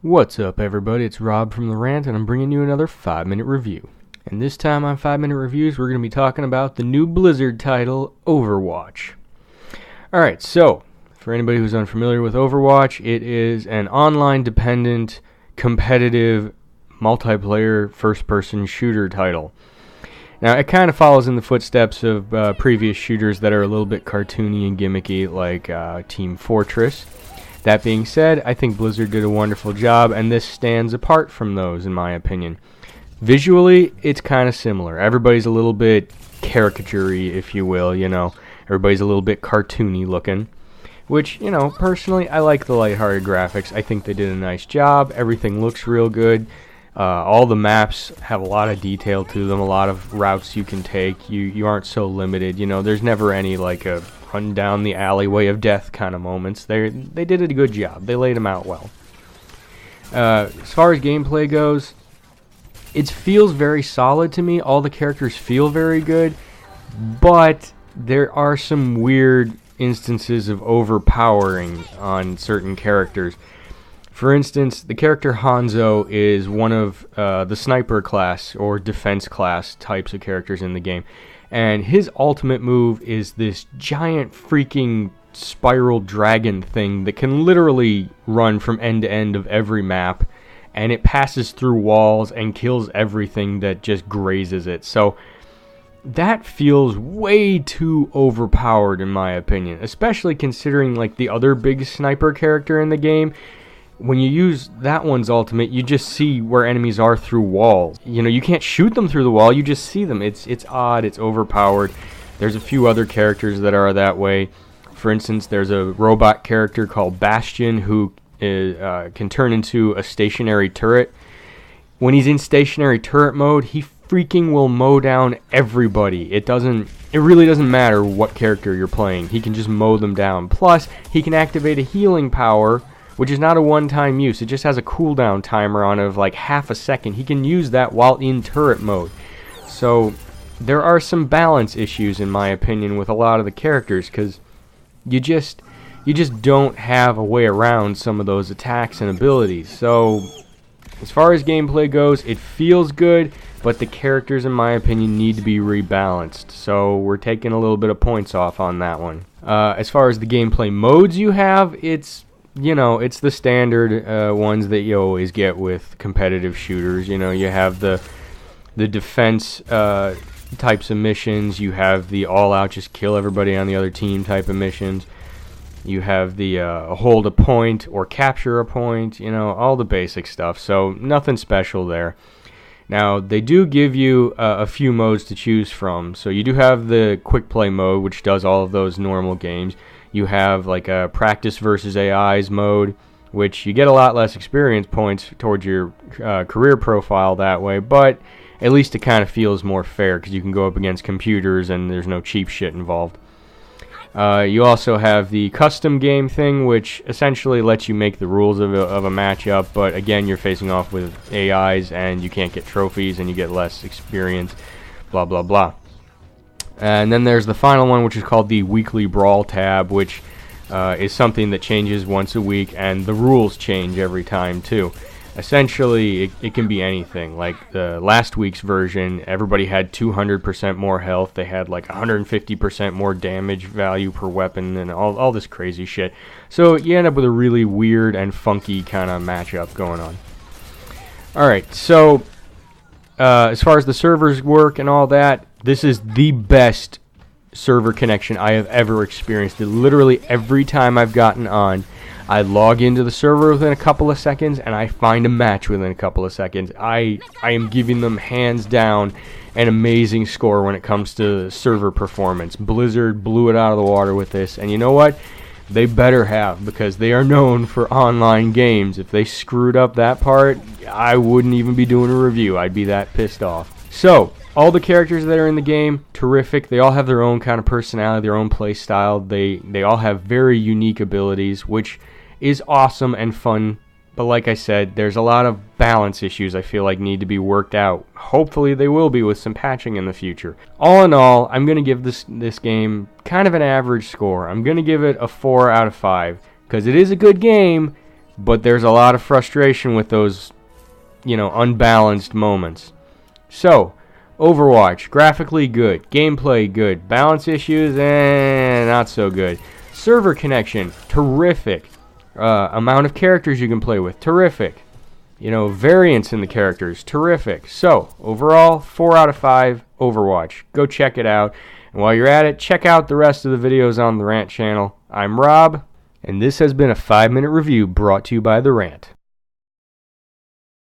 What's up, everybody? It's Rob from the Rant, and I'm bringing you another 5-minute review. And this time on 5-minute reviews, we're going to be talking about the new Blizzard title, Overwatch. Alright, so, for anybody who's unfamiliar with Overwatch, it is an online-dependent, competitive, multiplayer, first-person shooter title. Now, it kind of follows in the footsteps of previous shooters that are a little bit cartoony and gimmicky, like Team Fortress. That being said, I think Blizzard did a wonderful job, and this stands apart from those, in my opinion. Visually, it's kind of similar. Everybody's a little bit caricature-y, if you will, Everybody's a little bit cartoony looking, which, personally, I like the lighthearted graphics. I think they did a nice job. Everything looks real good. All the maps have a lot of detail to them, a lot of routes you can take. You aren't so limited, There's never any, like, a run down the alleyway of death kind of moments. They did a good job. They laid them out well. As far as gameplay goes, it feels very solid to me. All the characters feel very good, but there are some weird instances of overpowering on certain characters. For instance, the character Hanzo is one of the sniper class or defense class types of characters in the game. And his ultimate move is this giant freaking spiral dragon thing that can literally run from end to end of every map. And it passes through walls and kills everything that just grazes it. So that feels way too overpowered in my opinion. Especially considering like the other big sniper character in the game. When you use that one's ultimate, you just see where enemies are through walls. You can't shoot them through the wall, you just see them. It's odd, it's overpowered. There's a few other characters that are that way. For instance, there's a robot character called Bastion who can turn into a stationary turret. When he's in stationary turret mode, he freaking will mow down everybody. It really doesn't matter what character you're playing. He can just mow them down. Plus, he can activate a healing power, which is not a one-time use. It just has a cooldown timer on of like half a second. He can use that while in turret mode. So there are some balance issues, in my opinion, with a lot of the characters, because you just don't have a way around some of those attacks and abilities. So as far as gameplay goes, it feels good, but the characters, in my opinion, need to be rebalanced. So we're taking a little bit of points off on that one. As far as the gameplay modes you have, it's the standard ones that you always get with competitive shooters. You have the defense types of missions. You have the all-out just kill everybody on the other team type of missions. You have the hold a point or capture a point. All the basic stuff. So nothing special there. Now, they do give you a few modes to choose from. So you do have the quick play mode, which does all of those normal games. You have like a practice versus AIs mode, which you get a lot less experience points towards your career profile that way, but at least it kind of feels more fair because you can go up against computers and there's no cheap shit involved. You also have the custom game thing, which essentially lets you make the rules of a matchup, but again, you're facing off with AIs and you can't get trophies and you get less experience, blah, blah, blah. And then there's the final one, which is called the Weekly Brawl tab, which is something that changes once a week, and the rules change every time, too. Essentially, it can be anything. Like the last week's version, everybody had 200% more health. They had like 150% more damage value per weapon and all this crazy shit. So you end up with a really weird and funky kind of matchup going on. Alright, so as far as the servers work and all that, this is the best server connection I have ever experienced. Literally every time I've gotten on, I log into the server within a couple of seconds, and I find a match within a couple of seconds. I am giving them hands down an amazing score when it comes to server performance. Blizzard blew it out of the water with this, and you know what? They better have, because they are known for online games. If they screwed up that part, I wouldn't even be doing a review. I'd be that pissed off. So, all the characters that are in the game, terrific. They all have their own kind of personality, their own play style. They all have very unique abilities, which is awesome and fun. But like I said, there's a lot of balance issues I feel like need to be worked out. Hopefully they will be with some patching in the future. All in all, I'm going to give this game kind of an average score. I'm going to give it a 4 out of 5. Because it is a good game, but there's a lot of frustration with those, unbalanced moments. So, Overwatch, graphically good, gameplay good, balance issues, not so good. Server connection, terrific. Amount of characters you can play with, terrific. Variance in the characters, terrific. So, overall, 4 out of 5, Overwatch. Go check it out. And while you're at it, check out the rest of the videos on the Rant channel. I'm Rob, and this has been a 5-minute review brought to you by the Rant.